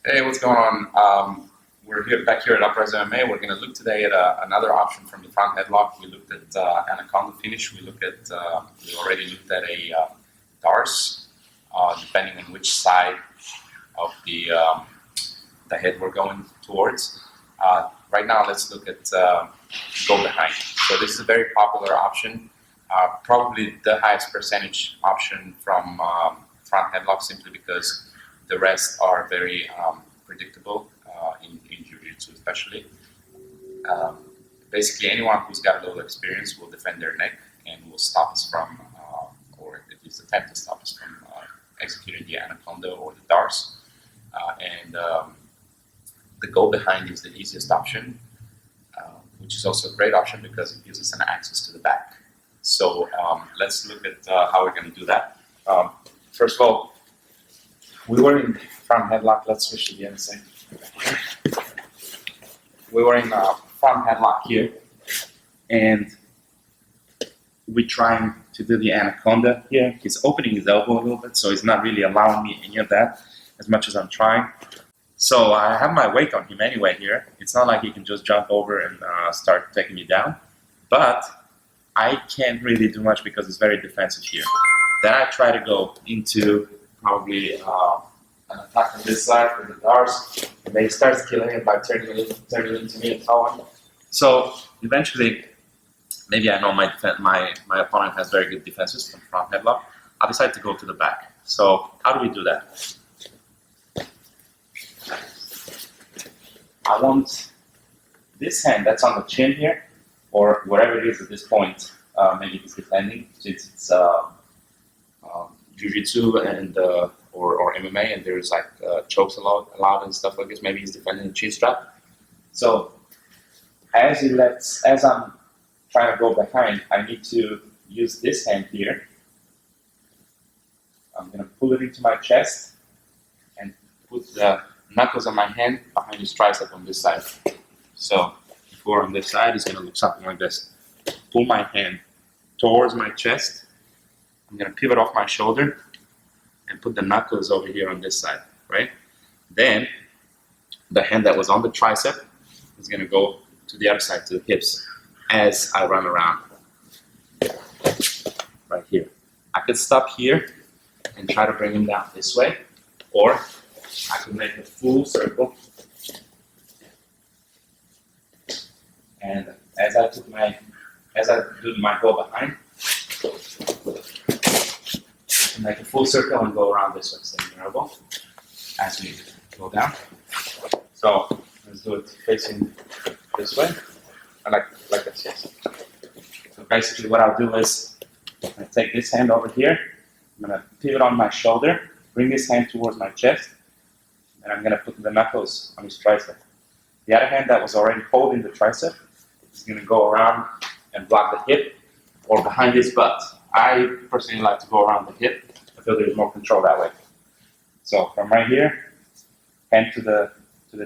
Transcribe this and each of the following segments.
Hey, what's going on? We're back here at Uprise MMA. We're going to look today at another option from the front headlock. We looked at anaconda finish. We already looked at a darce, depending on which side of the head we're going towards. Right now, let's look at go behind. So this is a very popular option, probably the highest percentage option from front headlock, simply because the rest are very predictable in jiu-jitsu, especially. Basically, anyone who's got a little experience will defend their neck and will stop us from, or at least attempt to stop us from executing the anaconda or the darce. The go behind is the easiest option, which is also a great option because it gives us an access to the back. So let's look at how we're going to do that. First of all, we were in front headlock. Let's switch to the other side. We were in front headlock here, and we're trying to do the anaconda here. He's opening his elbow a little bit, so he's not really allowing me any of that as much as I'm trying. So I have my weight on him anyway here. It's not like he can just jump over and start taking me down, but I can't really do much because it's very defensive here. Then I try to go into probably an attack on this side for the darce, and then he starts killing it by turning into me and so on. So eventually, maybe I know my opponent has very good defenses from front headlock. I decide to go to the back. So how do we do that? I want this hand that's on the chin here, or wherever it is at this point. Maybe he's defending since it's jiu-jitsu and or MMA, and there's like chokes allowed and stuff like this. Maybe he's defending the chin strap. So as I'm trying to go behind, I need to use this hand here. I'm gonna pull it into my chest and put the knuckles of my hand behind his tricep on this side. So if we're on this side, it's gonna look something like this. Pull my hand towards my chest. I'm gonna pivot off my shoulder and put the knuckles over here on this side, right? Then the hand that was on the tricep is gonna go to the other side, to the hips, as I run around, right here. I could stop here and try to bring him down this way, or I could make a full circle. And as I do my go behind, make a full circle and go around this way, same elbow, as we go down. So let's do it facing this way, like this, yes. So basically what I'll do is, I take this hand over here, I'm gonna pivot on my shoulder, bring this hand towards my chest, and I'm gonna put the knuckles on his tricep. The other hand that was already holding the tricep is gonna go around and block the hip or behind his butt. I personally like to go around the hip. I feel there's more control that way. So from right here, hand to the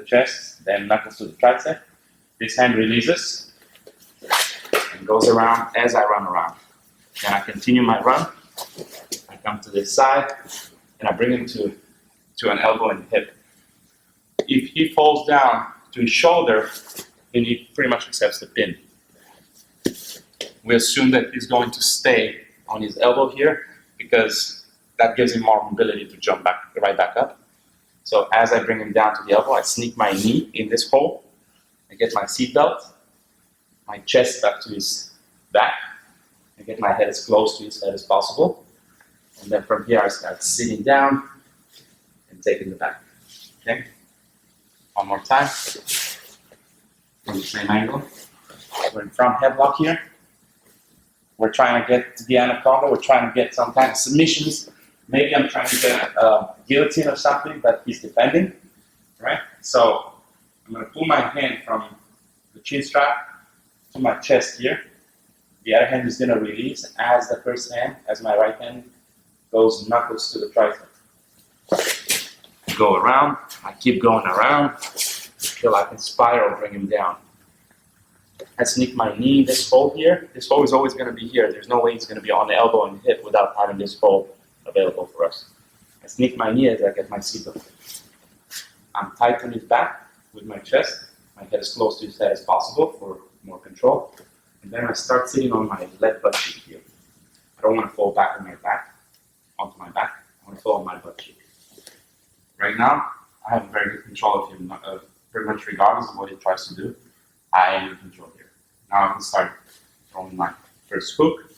chest, then knuckles to the tricep. This hand releases and goes around as I run around. Then I continue my run. I come to this side and I bring him to an elbow and hip. If he falls down to his shoulder, then he pretty much accepts the pin. We assume that he's going to stay on his elbow here because that gives him more mobility to jump right back up. So as I bring him down to the elbow, I sneak my knee in this hole. I get my seat belt, my chest back to his back. I get my head as close to his head as possible. And then from here, I start sitting down and taking the back. Okay? One more time. From the same angle. We're in front headlock here. We're trying to get to the anaconda. We're trying to get some kind of submissions. Maybe I'm trying to get a guillotine or something that he's defending, right? So I'm going to pull my hand from the chin strap to my chest here. The other hand is going to release as the first hand, as my right hand goes knuckles to the tricep. Go around. I keep going around until I can spiral, bring him down. I sneak my knee in this hole here. This hole is always going to be here. There's no way it's going to be on the elbow and hip without having this hole available for us. I sneak my knee as I get my seat belt. I'm tight on his back with my chest. My head as close to his head as possible for more control. And then I start sitting on my left butt cheek here. I don't want to fall back on my back, onto my back. I want to fall on my butt cheek. Right now, I have very good control of him, pretty much regardless of what he tries to do. I am in control here. Now I can start throwing my first hook,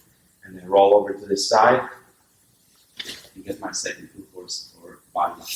and then roll over to this side, and get my second hook or body lock.